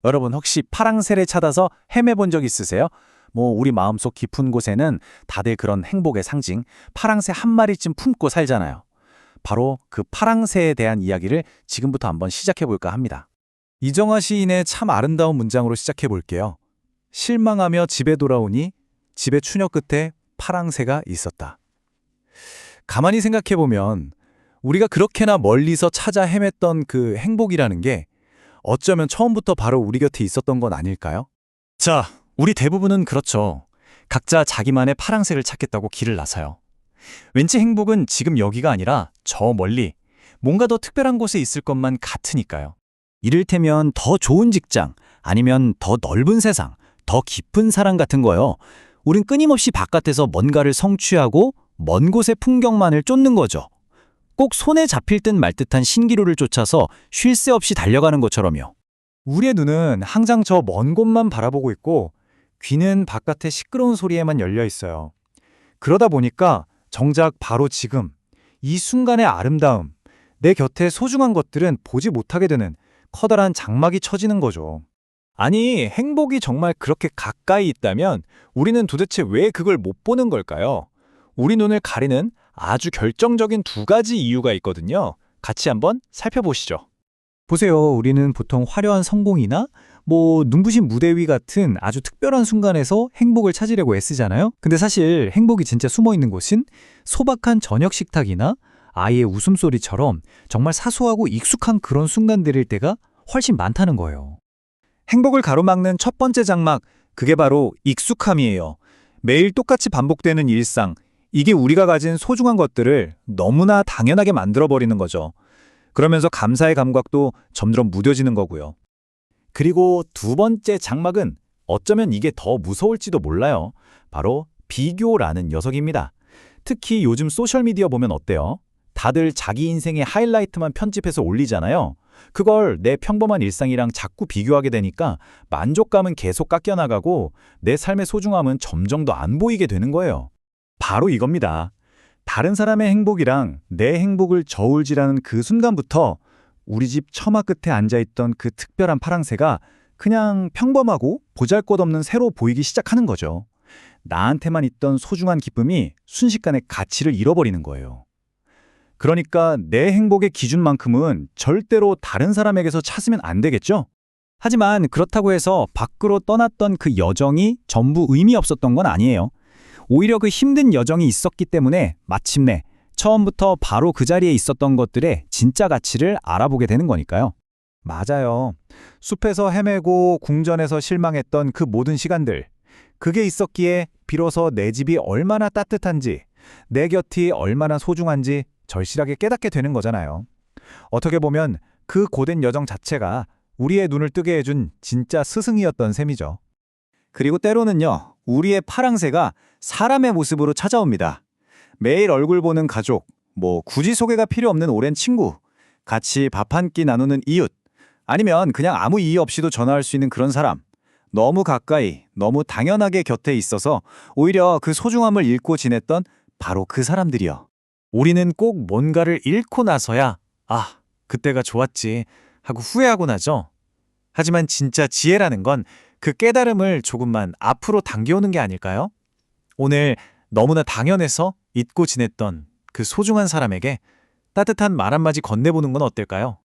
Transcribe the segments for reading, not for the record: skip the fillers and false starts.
여러분 혹시 파랑새를 찾아서 헤매본 적 있으세요? 우리 마음속 깊은 곳에는 다들 그런 행복의 상징, 파랑새 한 마리쯤 품고 살잖아요. 바로 그 파랑새에 대한 이야기를 지금부터 한번 시작해 볼까 합니다. 이정화 시인의 참 아름다운 문장으로 시작해 볼게요. 실망하며 집에 돌아오니 집의 추녀 끝에 파랑새가 있었다. 가만히 생각해 보면 우리가 그렇게나 멀리서 찾아 헤맸던 그 행복이라는 게 어쩌면 처음부터 바로 우리 곁에 있었던 건 아닐까요? 자, 우리 대부분은 그렇죠. 각자 자기만의 파랑새를 찾겠다고 길을 나서요. 왠지 행복은 지금 여기가 아니라 저 멀리 뭔가 더 특별한 곳에 있을 것만 같으니까요. 이를테면 더 좋은 직장, 아니면 더 넓은 세상, 더 깊은 사랑 같은 거요. 우린 끊임없이 바깥에서 뭔가를 성취하고 먼 곳의 풍경만을 쫓는 거죠. 꼭 손에 잡힐 듯 말 듯한 신기루를 쫓아서 쉴 새 없이 달려가는 것처럼요. 우리의 눈은 항상 저 먼 곳만 바라보고 있고 귀는 바깥의 시끄러운 소리에만 열려 있어요. 그러다 보니까 정작 바로 지금 이 순간의 아름다움, 내 곁에 소중한 것들은 보지 못하게 되는 커다란 장막이 쳐지는 거죠. 아니, 행복이 정말 그렇게 가까이 있다면 우리는 도대체 왜 그걸 못 보는 걸까요? 우리 눈을 가리는 아주 결정적인 두 가지 이유가 있거든요. 같이 한번 살펴보시죠. 보세요. 우리는 보통 화려한 성공이나 눈부신 무대 위 같은 아주 특별한 순간에서 행복을 찾으려고 애쓰잖아요. 근데 사실 행복이 진짜 숨어 있는 곳은 소박한 저녁 식탁이나 아이의 웃음소리처럼 정말 사소하고 익숙한 그런 순간들일 때가 훨씬 많다는 거예요. 행복을 가로막는 첫 번째 장막, 그게 바로 익숙함이에요. 매일 똑같이 반복되는 일상, 이게 우리가 가진 소중한 것들을 너무나 당연하게 만들어버리는 거죠. 그러면서 감사의 감각도 점점 무뎌지는 거고요. 그리고 두 번째 장막은 어쩌면 이게 더 무서울지도 몰라요. 바로 비교라는 녀석입니다. 특히 요즘 소셜미디어 보면 어때요? 다들 자기 인생의 하이라이트만 편집해서 올리잖아요. 그걸 내 평범한 일상이랑 자꾸 비교하게 되니까 만족감은 계속 깎여나가고 내 삶의 소중함은 점점 더 안 보이게 되는 거예요. 바로 이겁니다. 다른 사람의 행복이랑 내 행복을 저울질하는 그 순간부터 우리 집 처마 끝에 앉아있던 그 특별한 파랑새가 그냥 평범하고 보잘것없는 새로 보이기 시작하는 거죠. 나한테만 있던 소중한 기쁨이 순식간에 가치를 잃어버리는 거예요. 그러니까 내 행복의 기준만큼은 절대로 다른 사람에게서 찾으면 안 되겠죠? 하지만 그렇다고 해서 밖으로 떠났던 그 여정이 전부 의미 없었던 건 아니에요. 오히려 그 힘든 여정이 있었기 때문에 마침내 처음부터 바로 그 자리에 있었던 것들의 진짜 가치를 알아보게 되는 거니까요. 맞아요. 숲에서 헤매고 궁전에서 실망했던 그 모든 시간들. 그게 있었기에 비로소 내 집이 얼마나 따뜻한지, 내 곁이 얼마나 소중한지 절실하게 깨닫게 되는 거잖아요. 어떻게 보면 그 고된 여정 자체가 우리의 눈을 뜨게 해준 진짜 스승이었던 셈이죠. 그리고 때로는요, 우리의 파랑새가 사람의 모습으로 찾아옵니다. 매일 얼굴 보는 가족, 굳이 소개가 필요 없는 오랜 친구, 같이 밥 한 끼 나누는 이웃, 아니면 그냥 아무 이유 없이도 전화할 수 있는 그런 사람. 너무 가까이, 너무 당연하게 곁에 있어서 오히려 그 소중함을 잃고 지냈던 바로 그 사람들이요. 우리는 꼭 뭔가를 잃고 나서야 그때가 좋았지 하고 후회하고 나죠. 하지만 진짜 지혜라는 건 그 깨달음을 조금만 앞으로 당겨오는 게 아닐까요? 오늘 너무나 당연해서 잊고 지냈던 그 소중한 사람에게 따뜻한 말 한마디 건네보는 건 어떨까요?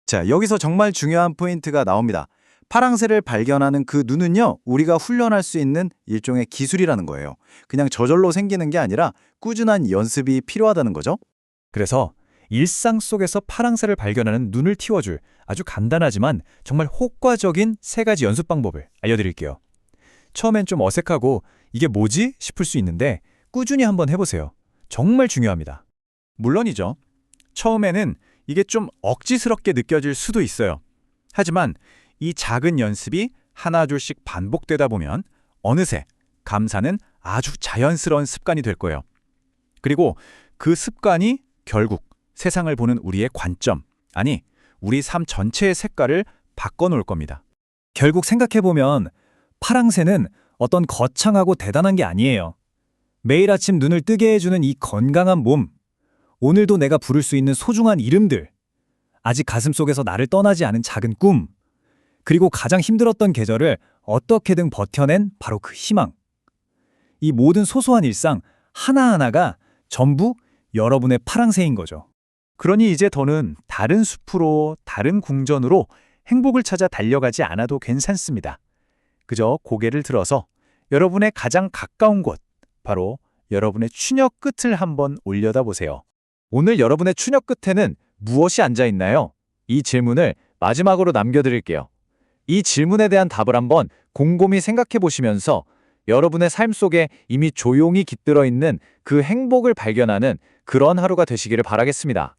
자, 여기서 정말 중요한 포인트가 나옵니다. 파랑새를 발견하는 그 눈은요, 우리가 훈련할 수 있는 일종의 기술이라는 거예요. 그냥 저절로 생기는 게 아니라 꾸준한 연습이 필요하다는 거죠. 그래서 일상 속에서 파랑새를 발견하는 눈을 틔워줄 아주 간단하지만 정말 효과적인 3가지 연습 방법을 알려드릴게요. 처음엔 좀 어색하고 이게 뭐지? 싶을 수 있는데 꾸준히 한번 해보세요. 정말 중요합니다. 물론이죠. 처음에는 이게 좀 억지스럽게 느껴질 수도 있어요. 하지만 이 작은 연습이 하나둘씩 반복되다 보면 어느새 감사는 아주 자연스러운 습관이 될 거예요. 그리고 그 습관이 결국 세상을 보는 우리의 관점, 아니 우리 삶 전체의 색깔을 바꿔놓을 겁니다. 결국 생각해보면 파랑새는 어떤 거창하고 대단한 게 아니에요. 매일 아침 눈을 뜨게 해주는 이 건강한 몸, 오늘도 내가 부를 수 있는 소중한 이름들, 아직 가슴속에서 나를 떠나지 않은 작은 꿈, 그리고 가장 힘들었던 계절을 어떻게든 버텨낸 바로 그 희망. 이 모든 소소한 일상 하나하나가 전부 여러분의 파랑새인 거죠. 그러니 이제 더는 다른 숲으로, 다른 궁전으로 행복을 찾아 달려가지 않아도 괜찮습니다. 그저 고개를 들어서 여러분의 가장 가까운 곳, 바로 여러분의 추녀 끝을 한번 올려다보세요. 오늘 여러분의 추녀 끝에는 무엇이 앉아 있나요? 이 질문을 마지막으로 남겨드릴게요. 이 질문에 대한 답을 한번 곰곰이 생각해 보시면서 여러분의 삶 속에 이미 조용히 깃들어 있는 그 행복을 발견하는 그런 하루가 되시기를 바라겠습니다.